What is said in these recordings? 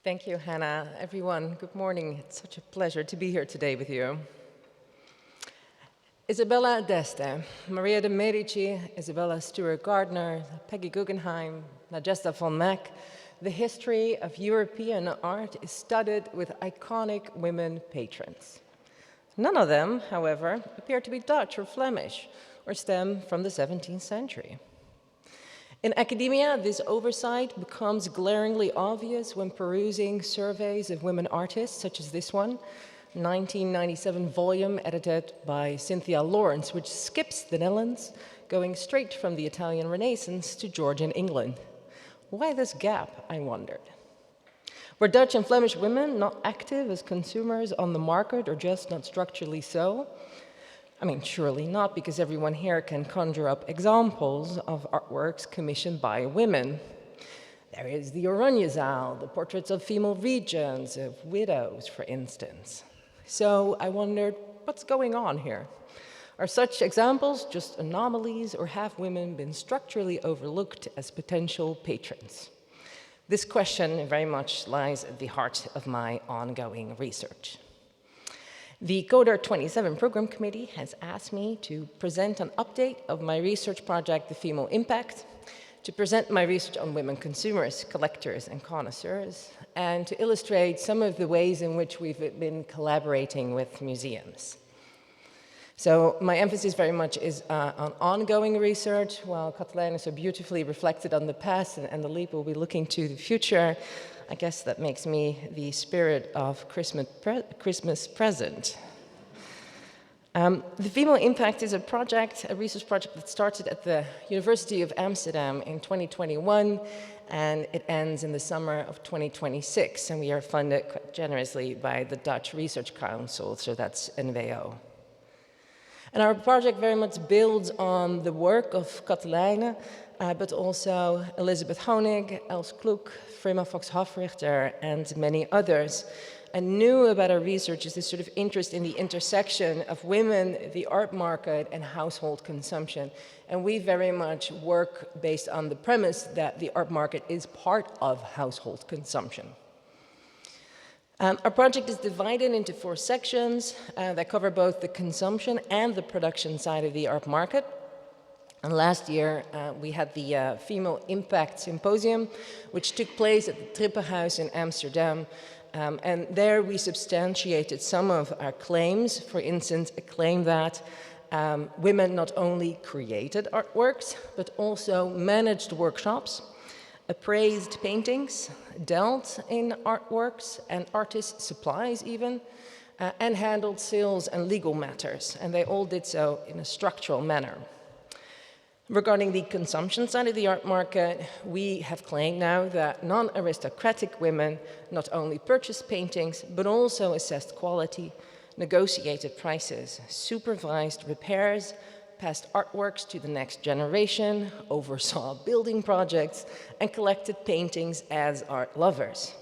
Thank you, Hannah. Everyone, good morning. It's such a pleasure to be here today with you. Isabella d'Este, Maria de Medici, Isabella Stewart Gardner, Peggy Guggenheim, Najesta von Meck. The history of European art is studded with iconic women patrons. None of them, however, appear to be Dutch or Flemish or stem from the 17th century. In academia, this oversight becomes glaringly obvious when perusing surveys of women artists, such as this one, 1997 volume edited by Cynthia Lawrence, which skips the Netherlands, going straight from the Italian Renaissance to Georgian England. Why this gap, I wondered? Were Dutch and Flemish women not active as consumers on the market, or just not structurally so? I mean, surely not, because everyone here can conjure up examples of artworks commissioned by women. There is the Oranjezaal, the portraits of female regents, of widows, for instance. So I wondered, what's going on here? Are such examples just anomalies, or have women been structurally overlooked as potential patrons? This question very much lies at the heart of my ongoing research. The CODART 27 Program Committee has asked me to present an update of my research project, The Female Impact, to present my research on women consumers, collectors, and connoisseurs, and to illustrate some of the ways in which we've been collaborating with museums. So my emphasis very much is on ongoing research, while Katelijne so beautifully reflected on the past and the leap will be looking to the future. I guess that makes me the spirit of Christmas present. The Female Impact is a research project that started at the University of Amsterdam in 2021, and it ends in the summer of 2026, and we are funded quite generously by the Dutch Research Council, so that's NWA. And our project very much builds on the work of Katelijne, but also Elizabeth Honig, Els Kloek, Frema Fox-Hofrichter, and many others. And new about our research is this sort of interest in the intersection of women, the art market, and household consumption. And we very much work based on the premise that the art market is part of household consumption. Our project is divided into 4 sections that cover both the consumption and the production side of the art market. And last year, we had the Female Impact Symposium, which took place at the Trippenhuis in Amsterdam. And there we substantiated some of our claims. For instance, a claim that women not only created artworks, but also managed workshops, appraised paintings, dealt in artworks and artist supplies even, and handled sales and legal matters. And they all did so in a structural manner. Regarding the consumption side of the art market, we have claimed now that non-aristocratic women not only purchased paintings, but also assessed quality, negotiated prices, supervised repairs, passed artworks to the next generation, oversaw building projects, and collected paintings as art lovers.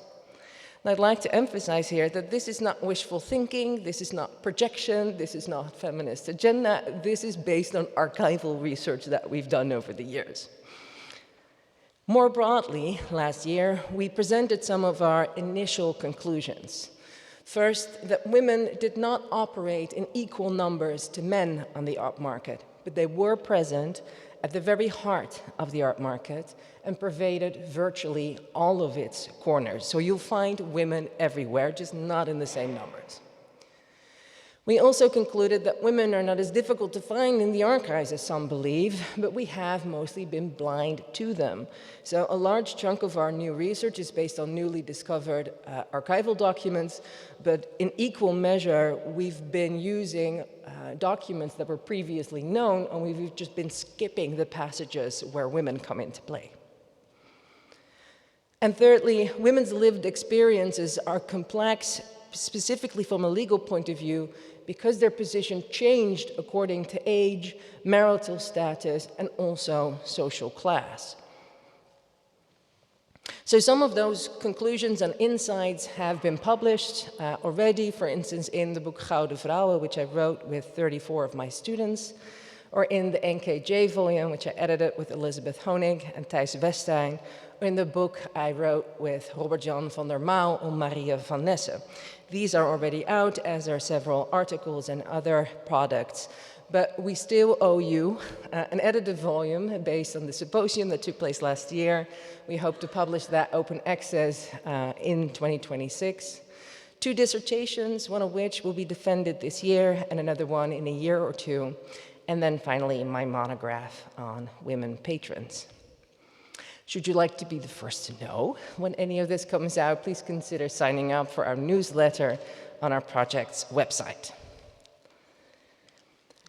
And I'd like to emphasize here that this is not wishful thinking, this is not projection, this is not feminist agenda, this is based on archival research that we've done over the years. More broadly, last year, we presented some of our initial conclusions. First, that women did not operate in equal numbers to men on the art market, but they were present at the very heart of the art market and pervaded virtually all of its corners. So you'll find women everywhere, just not in the same numbers. We also concluded that women are not as difficult to find in the archives as some believe, but we have mostly been blind to them. So a large chunk of our new research is based on newly discovered archival documents, but in equal measure, we've been using documents that were previously known, and we've just been skipping the passages where women come into play. And thirdly, women's lived experiences are complex, specifically from a legal point of view, because their position changed according to age, marital status, and also social class. So some of those conclusions and insights have been published already, for instance, in the book Gouden Vrouwen, which I wrote with 34 of my students. or in the NKJ volume, which I edited with Elizabeth Honig and Thijs Westijn, or in the book I wrote with Robert-Jan van der Maal on Maria van Nesse. These are already out, as are several articles and other products, but we still owe you an edited volume based on the symposium that took place last year. We hope to publish that open access in 2026. 2 dissertations, one of which will be defended this year and another one in a year or 2. And then finally, my monograph on women patrons. Should you like to be the first to know when any of this comes out, please consider signing up for our newsletter on our project's website.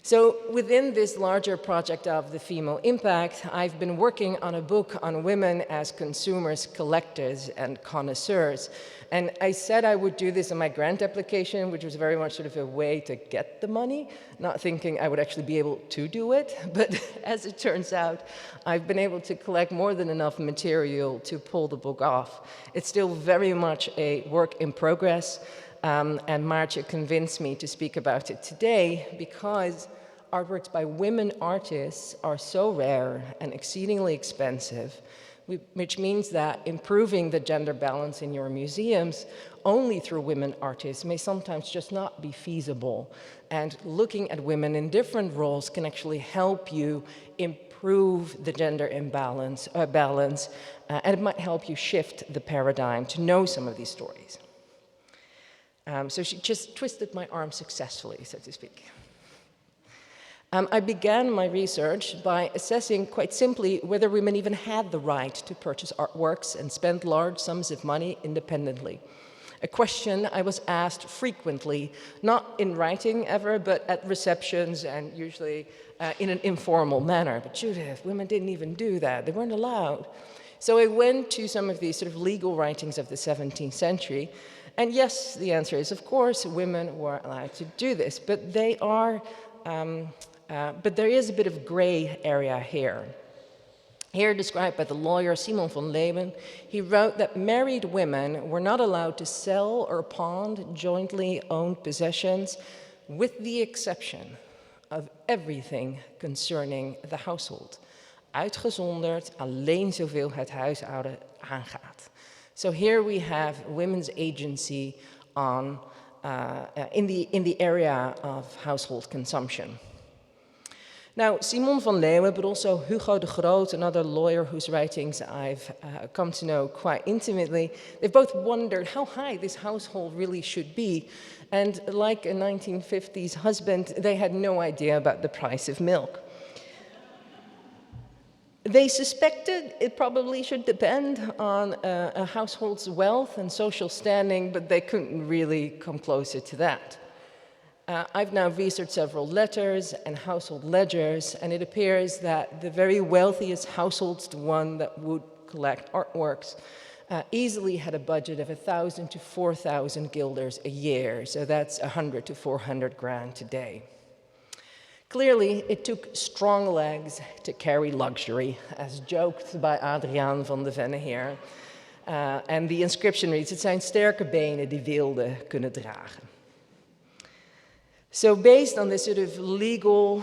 So within this larger project of the female impact, I've been working on a book on women as consumers, collectors, and connoisseurs. And I said I would do this in my grant application, which was very much sort of a way to get the money, not thinking I would actually be able to do it. But as it turns out, I've been able to collect more than enough material to pull the book off. It's still very much a work in progress. And Maartje convinced me to speak about it today because artworks by women artists are so rare and exceedingly expensive, which means that improving the gender balance in your museums only through women artists may sometimes just not be feasible. And looking at women in different roles can actually help you improve the gender imbalance, and it might help you shift the paradigm to know some of these stories. So she just twisted my arm successfully, so to speak. I began my research by assessing quite simply whether women even had the right to purchase artworks and spend large sums of money independently. A question I was asked frequently, not in writing ever, but at receptions and usually in an informal manner. But Judith, women didn't even do that. They weren't allowed. So I went to some of these sort of legal writings of the 17th century. And yes, the answer is, of course, women were allowed to do this, but they are, but there is a bit of gray area here. Here described by the lawyer Simon van Leeuwen, he wrote that married women were not allowed to sell or pawn jointly owned possessions, with the exception of everything concerning the household. Uitgezonderd alleen zoveel het huishouden aangaat. So here we have women's agency on, in the area of household consumption. Now, Simon van Leeuwen, but also Hugo de Groot, another lawyer whose writings I've come to know quite intimately, they've both wondered how high this household really should be. And like a 1950s husband, they had no idea about the price of milk. They suspected it probably should depend on a household's wealth and social standing, but they couldn't really come closer to that. I've now researched several letters and household ledgers, and it appears that the very wealthiest households, the one that would collect artworks, easily had a budget of 1,000 to 4,000 guilders a year, so that's 100 to 400 grand today. Clearly, it took strong legs to carry luxury, as joked by Adriaan van de Venne here. And the inscription reads, het zijn sterke benen die weelde kunnen dragen. So based on this sort of legal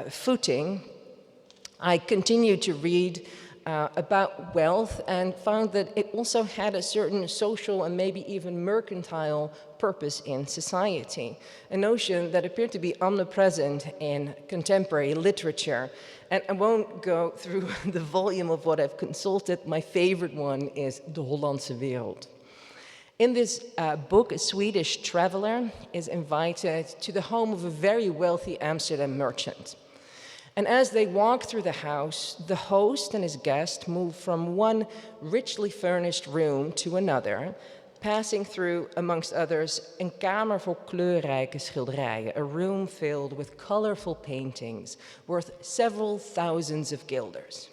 footing, I continued to read about wealth and found that it also had a certain social and maybe even mercantile purpose in society, a notion that appeared to be omnipresent in contemporary literature. And I won't go through the volume of what I've consulted. My favorite one is De Hollandse Wereld. In this book, a Swedish traveler is invited to the home of a very wealthy Amsterdam merchant. And as they walk through the house, the host and his guest move from one richly furnished room to another, passing through, amongst others, een kamer vol kleurrijke schilderijen, a room filled with colorful paintings worth several thousands of guilders.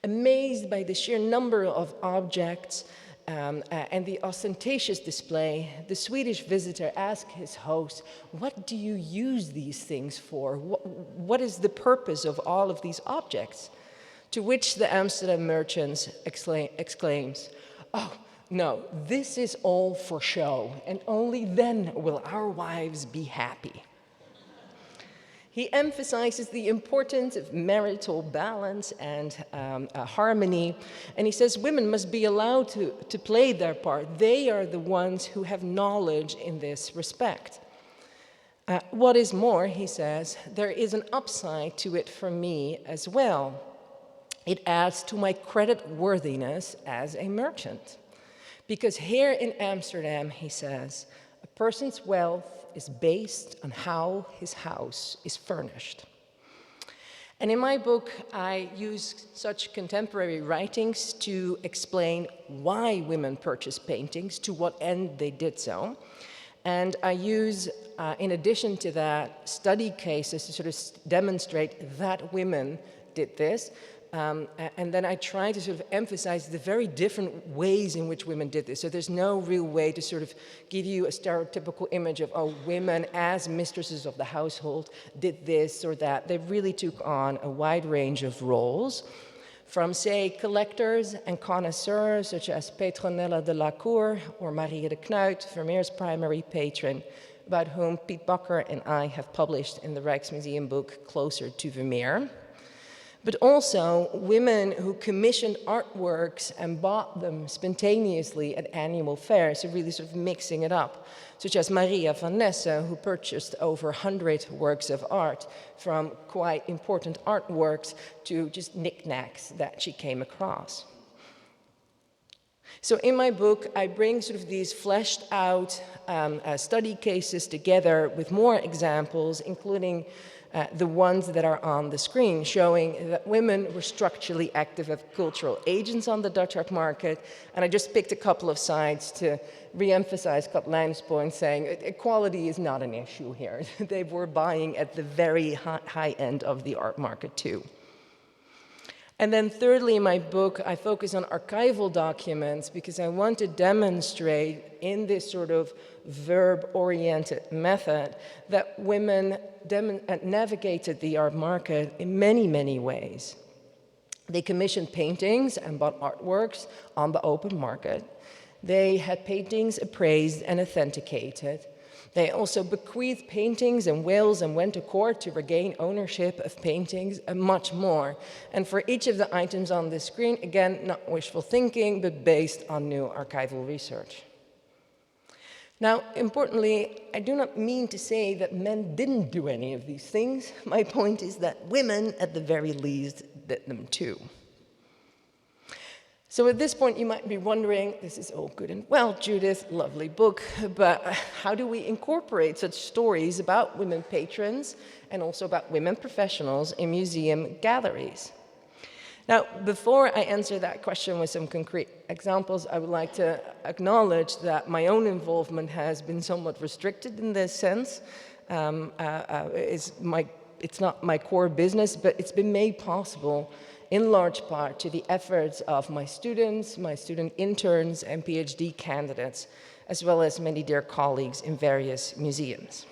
Amazed by the sheer number of objects and the ostentatious display, the Swedish visitor asked his host, what do you use these things for? What is the purpose of all of these objects? To which the Amsterdam merchant exclaims, oh, no, this is all for show, and only then will our wives be happy. He emphasizes the importance of marital balance and harmony, and he says women must be allowed to play their part. They are the ones who have knowledge in this respect. What is more, he says, there is an upside to it for me as well. It adds to my credit worthiness as a merchant. Because here in Amsterdam, he says, a person's wealth is based on how his house is furnished. And in my book, I use such contemporary writings to explain why women purchase paintings, to what end they did so. And I use, in addition to that, study cases to sort of demonstrate that women did this. And then I try to sort of emphasize the very different ways in which women did this. So there's no real way to sort of give you a stereotypical image of, oh, women as mistresses of the household did this or that. They really took on a wide range of roles, from, say, collectors and connoisseurs, such as Petronella de la Cour or Marie de Knuit, Vermeer's primary patron, about whom Piet Bakker and I have published in the Rijksmuseum book, Closer to Vermeer. But also women who commissioned artworks and bought them spontaneously at annual fairs, so really sort of mixing it up, such as Maria van Nesse, who purchased over 100 works of art, from quite important artworks to just knickknacks that she came across. So in my book, I bring sort of these fleshed out study cases together with more examples, including the ones that are on the screen, showing that women were structurally active as cultural agents on the Dutch art market. And I just picked a couple of sides to re-emphasize Katlijn's point, saying equality is not an issue here. They were buying at the very high end of the art market too. And then thirdly, in my book, I focus on archival documents because I want to demonstrate in this sort of verb-oriented method that women navigated the art market in many, many ways. They commissioned paintings and bought artworks on the open market. They had paintings appraised and authenticated. They also bequeathed paintings and wills and went to court to regain ownership of paintings and much more. And for each of the items on this screen, again, not wishful thinking, but based on new archival research. Now, importantly, I do not mean to say that men didn't do any of these things. My point is that women, at the very least, did them too. So at this point, you might be wondering, this is all good and well, Judith, lovely book, but how do we incorporate such stories about women patrons and also about women professionals in museum galleries? Now, before I answer that question with some concrete examples, I would like to acknowledge that my own involvement has been somewhat restricted in this sense. It's not my core business, but it's been made possible in large part to the efforts of my students, my student interns, and PhD candidates, as well as many dear colleagues in various museums.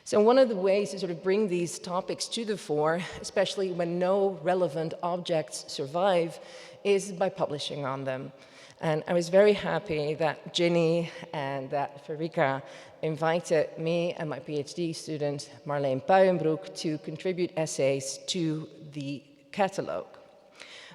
So one of the ways to sort of bring these topics to the fore, especially when no relevant objects survive, is by publishing on them. And I was very happy that Ginny and that Frederica invited me and my PhD student, Marleen Puijenbroek, to contribute essays to the catalog.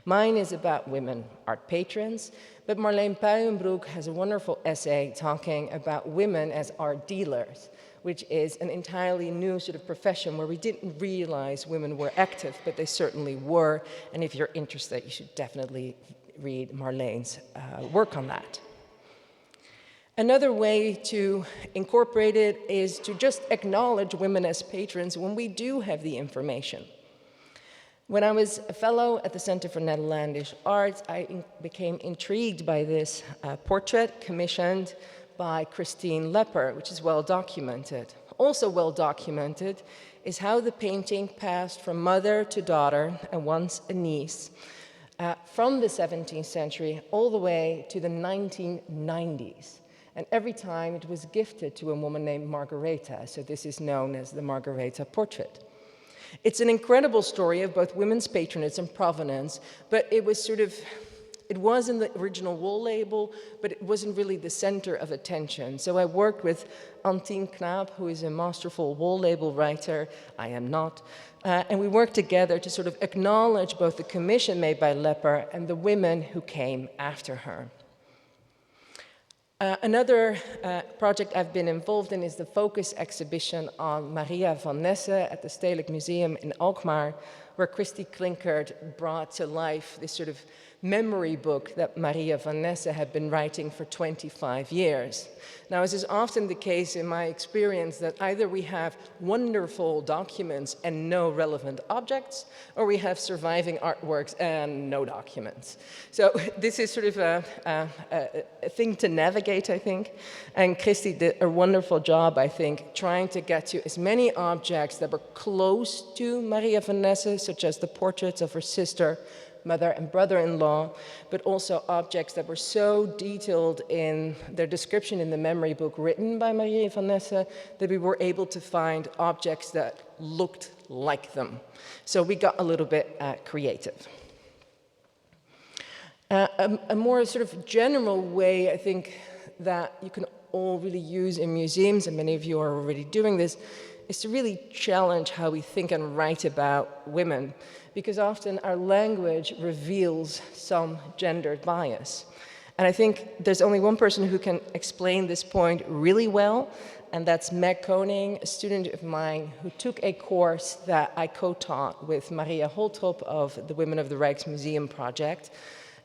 Mine is about women art patrons, but Marleen Puijenbroek has a wonderful essay talking about women as art dealers, which is an entirely new sort of profession where we didn't realize women were active, but they certainly were. And if you're interested, you should definitely read Marleen's work on that. Another way to incorporate it is to just acknowledge women as patrons when we do have the information. When I was a fellow at the Center for Netherlandish Arts, I became intrigued by this portrait commissioned by Christine Lepper, which is well documented. Also well documented is how the painting passed from mother to daughter and once a niece from the 17th century all the way to the 1990s. And every time it was gifted to a woman named Margaretha, so this is known as the Margaretha portrait. It's an incredible story of both women's patronage and provenance, but it was sort of It was in the original wall label, but it wasn't really the center of attention. So I worked with Antien Knaap, who is a masterful wall label writer. I am not. And we worked together to sort of acknowledge both the commission made by Lepper and the women who came after her. Another project I've been involved in is the focus exhibition on Maria van Nesse at the Stedelijk Museum in Alkmaar, where Christy Klinkert brought to life this sort of memory book that Maria van Nesse had been writing for 25 years. Now, as is often the case in my experience, that either we have wonderful documents and no relevant objects, or we have surviving artworks and no documents. So this is sort of a thing to navigate, I think. And Christy did a wonderful job, I think, trying to get to as many objects that were close to Maria van Nesse, such as the portraits of her sister, mother and brother-in-law, but also objects that were so detailed in their description in the memory book written by Maria van Nesse that we were able to find objects that looked like them. So we got a little bit creative. A more sort of general way, I think, that you can all really use in museums, and many of you are already doing this, is to really challenge how we think and write about women, because often our language reveals some gendered bias. And I think there's only one person who can explain this point really well, and that's Meg Koning, a student of mine who took a course that I co-taught with Maria Holtrop of the Women of the Rijksmuseum project.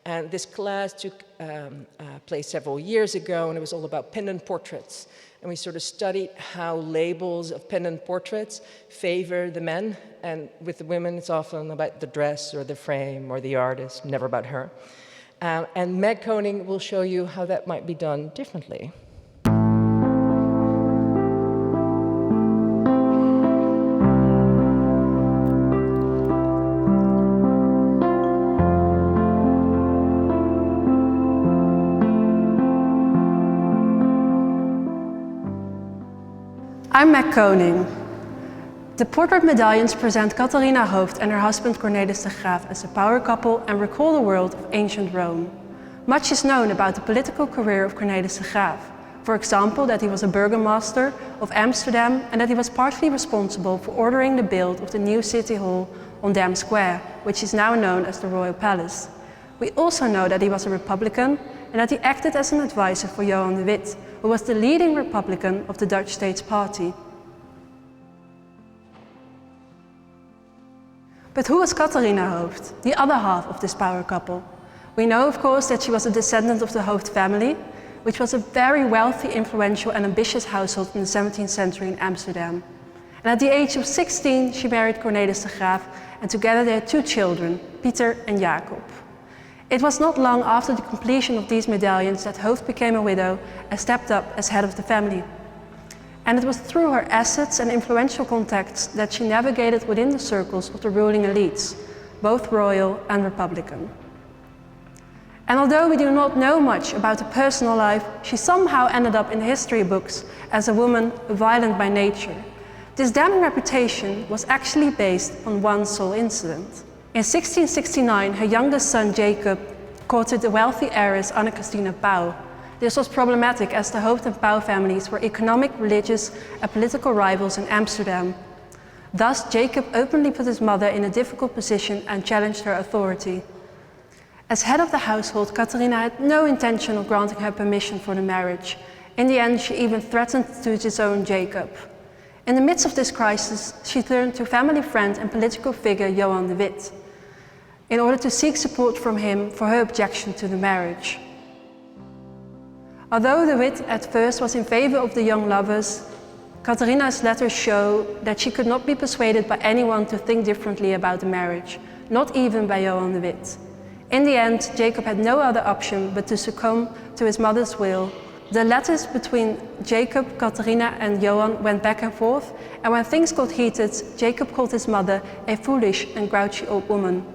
And this class took place several years ago, and it was all about pendant portraits. And we sort of studied how labels of pendant portraits favor the men, and with the women it's often about the dress or the frame or the artist, never about her. And Meg Koning will show you how that might be done differently. I'm Meg Koning. The portrait medallions present Catharina Hooft and her husband Cornelis de Graaf as a power couple and recall the world of ancient Rome. Much is known about the political career of Cornelis de Graaf. For example, that he was a burgomaster of Amsterdam and that he was partly responsible for ordering the build of the new city hall on Dam Square, which is now known as the Royal Palace. We also know that he was a Republican and that he acted as an advisor for Johan de Witt, who was the leading Republican of the Dutch States Party. But who was Catharina Hooft, the other half of this power couple? We know, of course, that she was a descendant of the Hooft family, which was a very wealthy, influential and ambitious household in the 17th century in Amsterdam. And at the age of 16, she married Cornelis de Graaf, and together they had 2 children, Pieter and Jacob. It was not long after the completion of these medallions that Hooft became a widow and stepped up as head of the family. And it was through her assets and influential contacts that she navigated within the circles of the ruling elites, both royal and republican. And although we do not know much about her personal life, she somehow ended up in history books as a woman violent by nature. This damning reputation was actually based on one sole incident. In 1669, her youngest son Jacob courted the wealthy heiress Anne Christina Pauw. This was problematic as the Hooft and Pauw families were economic, religious and political rivals in Amsterdam. Thus, Jacob openly put his mother in a difficult position and challenged her authority. As head of the household, Catharina had no intention of granting her permission for the marriage. In the end, she even threatened to disown Jacob. In the midst of this crisis, she turned to family friend and political figure Johan de Witt, in order to seek support from him for her objection to the marriage. Although de Witt at first was in favor of the young lovers, Catharina's letters show that she could not be persuaded by anyone to think differently about the marriage, not even by Johan de Witt. In the end, Jacob had no other option but to succumb to his mother's will. The letters between Jacob, Catharina and Johan went back and forth, and when things got heated, Jacob called his mother a foolish and grouchy old woman.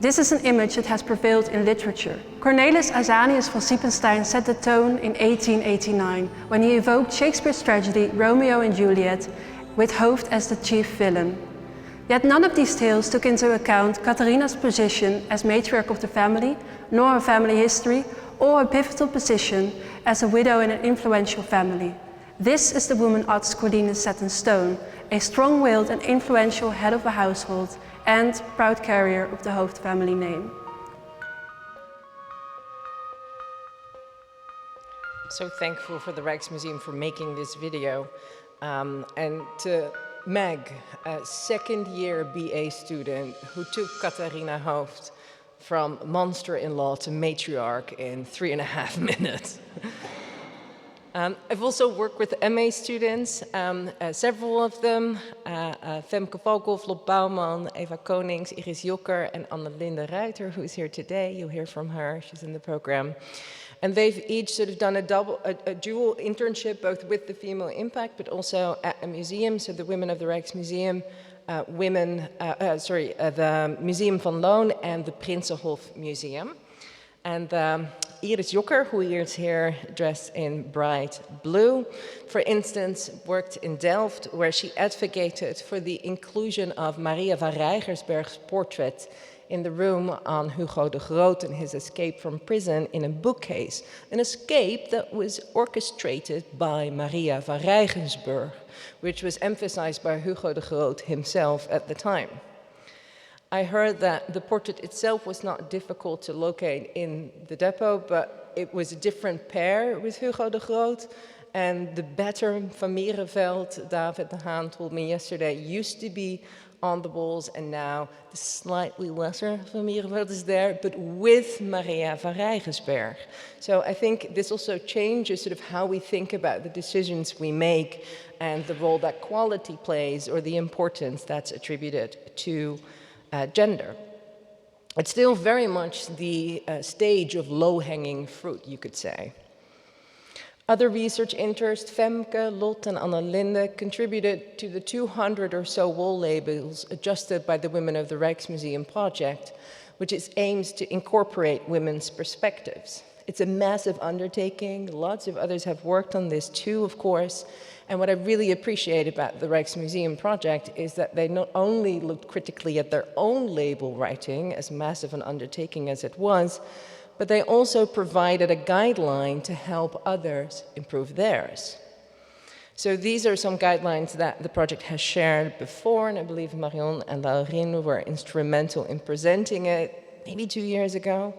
This is an image that has prevailed in literature. Cornelis Azanius von Siepenstein set the tone in 1889 when he evoked Shakespeare's tragedy Romeo and Juliet with Hooft as the chief villain. Yet none of these tales took into account Catharina's position as matriarch of the family, nor her family history, or a pivotal position as a widow in an influential family. This is the woman artist Cordeline set in stone, a strong-willed and influential head of a household and proud carrier of the Hooft family name. So thankful for the Rijksmuseum for making this video. And to Meg, a second-year BA student who took Catharina Hooft from monster-in-law to matriarch in 3.5 minutes. I've also worked with MA students, several of them, Femke Valkhoff, Flop Bouwman, Eva Konings, Iris Jokker, and Anne-Linde Ruiter, who's here today. You'll hear from her, she's in the program. And they've each sort of done a dual internship, both with the Female Impact, but also at a museum. So the women of the Rijksmuseum, the Museum van Loon and the Prinsenhof Museum. And Iris Jokker, who is here dressed in bright blue, for instance, worked in Delft, where she advocated for the inclusion of Maria van Rijgersberg's portrait in the room on Hugo de Groot and his escape from prison in a bookcase. An escape that was orchestrated by Maria van Rijgersberg, which was emphasized by Hugo de Groot himself at the time. I heard that the portrait itself was not difficult to locate in the depot, but it was a different pair with Hugo de Groot. And the better Van Mierenveld, David de Haan told me yesterday, used to be on the walls, and now the slightly lesser Van Mierenveld is there, but with Maria van Rijgersberg. So I think this also changes sort of how we think about the decisions we make and the role that quality plays or the importance that's attributed to gender. It's still very much the stage of low-hanging fruit, you could say. Other research interests, Femke, Lot, and Anne-Linde, contributed to the 200 or so wall labels adjusted by the Women of the Rijksmuseum project, which aims to incorporate women's perspectives. It's a massive undertaking. Lots of others have worked on this too, of course. And what I really appreciate about the Rijksmuseum project is that they not only looked critically at their own label writing, as massive an undertaking as it was, but they also provided a guideline to help others improve theirs. So these are some guidelines that the project has shared before, and I believe Marion and Laurine were instrumental in presenting it maybe 2 years ago.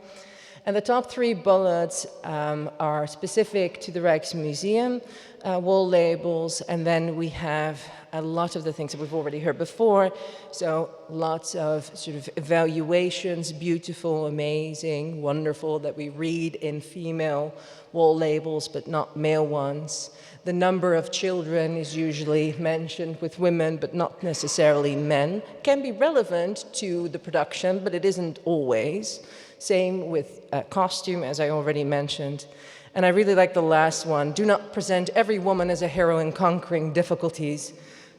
And the top 3 bullets are specific to the Rijksmuseum, wall labels, and then we have a lot of the things that we've already heard before. So lots of sort of evaluations, beautiful, amazing, wonderful, that we read in female wall labels, but not male ones. The number of children is usually mentioned with women, but not necessarily men. Can be relevant to the production, but it isn't always. Same with costume, as I already mentioned. And I really like the last one. Do not present every woman as a heroine conquering difficulties.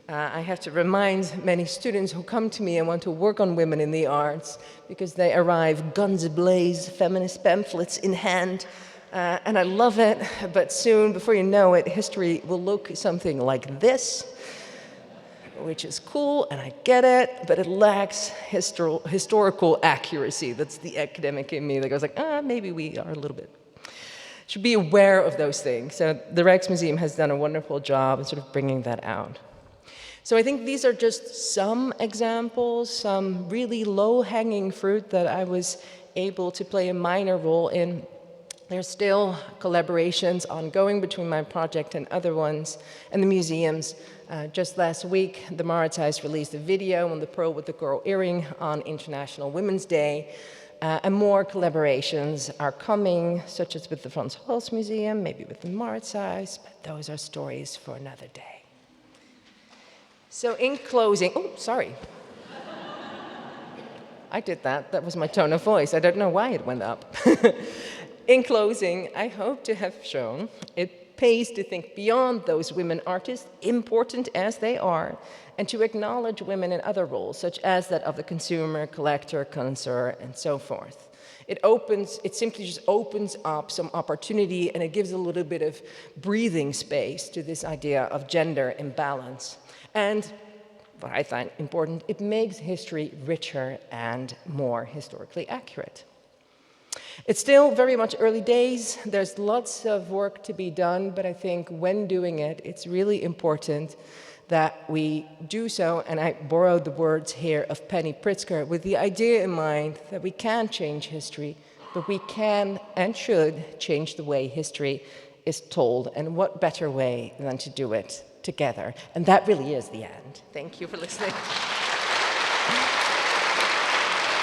I have to remind many students who come to me and want to work on women in the arts, because they arrive guns ablaze, feminist pamphlets in hand, and I love it, but soon, before you know it, history will look something like this, which is cool, and I get it, but it lacks historical accuracy. That's the academic in me that goes like, maybe we are a little bit. Should be aware of those things. So the Rijksmuseum has done a wonderful job in sort of bringing that out. So I think these are just some examples, some really low-hanging fruit that I was able to play a minor role in. There's still collaborations ongoing between my project and other ones and the museums. Just last week, the Mauritshuis released a video on the pearl with the coral earring on International Women's Day. And more collaborations are coming, such as with the Frans Hals Museum, maybe with the Mauritshuis, but those are stories for another day. So in closing, oh, sorry. I did that. That was my tone of voice. I don't know why it went up. In closing, I hope to have shown it pays to think beyond those women artists, important as they are, and to acknowledge women in other roles, such as that of the consumer, collector, connoisseur, and so forth. It simply just opens up some opportunity, and it gives a little bit of breathing space to this idea of gender imbalance. And what I find important, it makes history richer and more historically accurate. It's still very much early days. There's lots of work to be done, but I think when doing it, it's really important that we do so, and I borrowed the words here of Penny Pritzker, with the idea in mind that we can change history, but we can and should change the way history is told, and what better way than to do it together. And that really is the end. Thank you for listening.